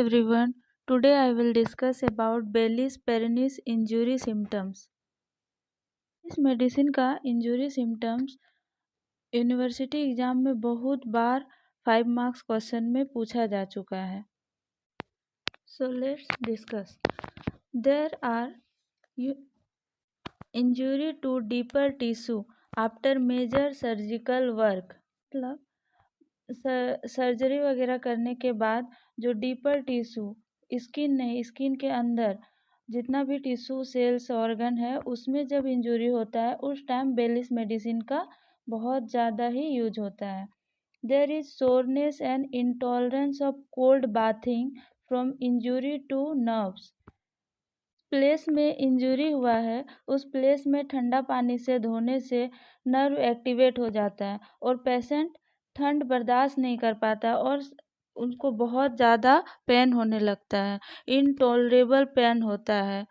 everyone. Today I will discuss about Bellis perennis injury symptoms. इस medicine का injury symptoms university exam में बहुत बार 5 marks question में पूछा जा चुका है. So let's discuss. There are injury to deeper tissue after major surgical work. मतलब सर्जरी वगैरह करने के बाद जो डीपर टिश्यू स्किन के अंदर जितना भी टिश्यू सेल्स ऑर्गन है उसमें जब इंजरी होता है उस टाइम बेलिस मेडिसिन का बहुत ज़्यादा ही यूज होता है. There is soreness and intolerance of cold bathing from injury to nerves. Place में इंजुरी हुआ है उस प्लेस में ठंडा पानी से धोने से नर्व एक्टिवेट हो जाता है और पेशेंट ठंड बर्दाश्त नहीं कर पाता और उनको बहुत ज़्यादा पेन होने लगता है. इनटॉलरेबल पेन होता है.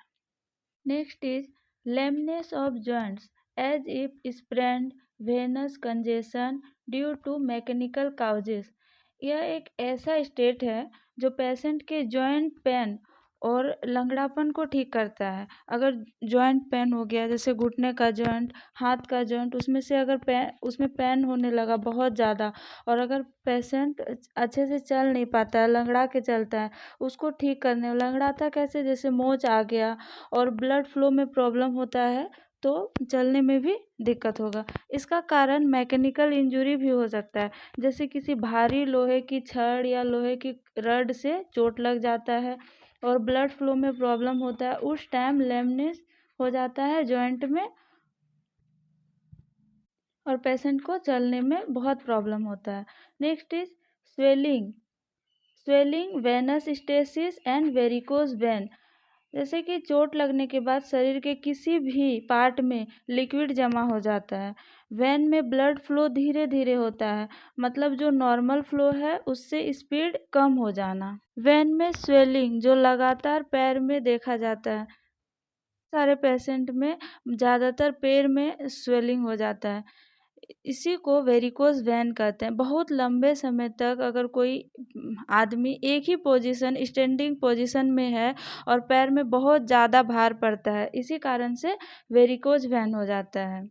Next is lameness of joints as if sprained venous congestion due to mechanical causes. यह एक ऐसा स्टेट है जो पेशेंट के जॉइंट पेन और लंगड़ापन को ठीक करता है. अगर जॉइंट पेन हो गया जैसे घुटने का जॉइंट, हाथ का जॉइंट, उसमें से अगर उसमें पेन होने लगा बहुत ज़्यादा और अगर पेशेंट अच्छे से चल नहीं पाता है, लंगड़ा के चलता है, उसको ठीक करने लंगड़ाता कैसे, जैसे मोच आ गया और ब्लड फ्लो में प्रॉब्लम होता है तो चलने में भी दिक्कत होगा. इसका कारण मैकेनिकल इंजरी भी हो सकता है, जैसे किसी भारी लोहे की छड़ या लोहे की रड से चोट लग जाता है और ब्लड फ्लो में प्रॉब्लम होता है. उस टाइम लेमनेस हो जाता है जॉइंट में और पेशेंट को चलने में बहुत प्रॉब्लम होता है. Next is swelling venous stasis and varicose vein. जैसे कि चोट लगने के बाद शरीर के किसी भी पार्ट में लिक्विड जमा हो जाता है. वेन में ब्लड फ्लो धीरे धीरे होता है, मतलब जो नॉर्मल फ्लो है उससे स्पीड कम हो जाना. वेन में स्वेलिंग जो लगातार पैर में देखा जाता है, सारे पेशेंट में ज़्यादातर पैर में स्वेलिंग हो जाता है. इसी को वेरिकोज वेन कहते हैं. बहुत लंबे समय तक अगर कोई आदमी एक ही पोजीशन स्टैंडिंग पोजीशन में है और पैर में बहुत ज़्यादा भार पड़ता है, इसी कारण से वेरिकोज वेन हो जाता है.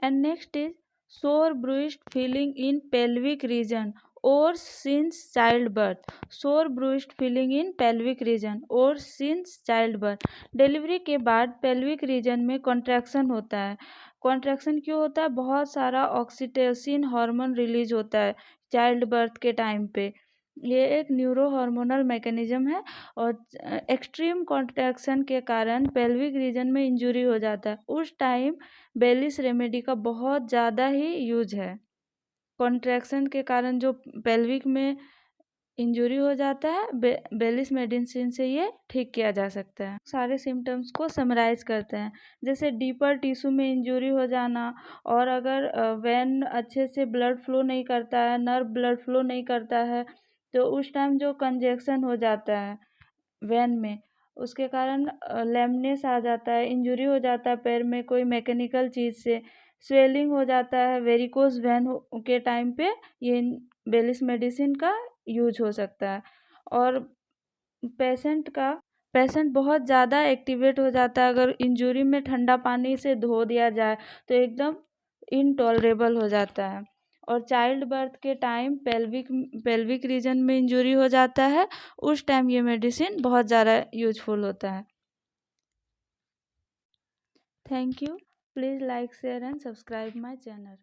एंड नेक्स्ट इज सोर ब्रूइस्ड फीलिंग इन पेल्विक रीजन और सिंस चाइल्ड बर्थ. सोर ब्रूइस्ड फीलिंग इन पेल्विक रीजन और सिंस चाइल्ड बर्थ. डिलीवरी के बाद पेल्विक रीजन में कॉन्ट्रैक्शन होता है. कॉन्ट्रैक्शन क्यों होता है? बहुत सारा ऑक्सीटोसिन हार्मोन रिलीज होता है चाइल्ड बर्थ के टाइम पे. ये एक न्यूरो हार्मोनल मैकेनिज्म है और एक्सट्रीम कॉन्ट्रैक्शन के कारण पेल्विक रीजन में इंजरी हो जाता है. उस टाइम बेलिस रेमेडी का बहुत ज़्यादा ही यूज है. कॉन्ट्रैक्शन के कारण जो पेल्विक में इंजरी हो जाता है, बेलिस मेडिसिन से ये ठीक किया जा सकता है. सारे सिम्टम्स को समराइज करते हैं, जैसे डीपर टिश्यू में इंजरी हो जाना और अगर वेन अच्छे से ब्लड फ्लो नहीं करता है, नर्व ब्लड फ्लो नहीं करता है, तो उस टाइम जो कंजेक्शन हो जाता है वेन में, उसके कारण लेमनेस आ जाता है, इंजरी हो जाता है पैर में कोई मैकेनिकल चीज़ से, स्वेलिंग हो जाता है. वेरिकोज वेन के टाइम पे ये बेलिस मेडिसिन का यूज हो सकता है. और पेशेंट बहुत ज़्यादा एक्टिवेट हो जाता है. अगर इंजरी में ठंडा पानी से धो दिया जाए तो एकदम इनटॉलरेबल हो जाता है. और चाइल्ड बर्थ के टाइम पेल्विक रीजन में इंजरी हो जाता है, उस टाइम ये मेडिसिन बहुत ज़्यादा यूजफुल होता है. Thank you. Please like, share and subscribe my channel.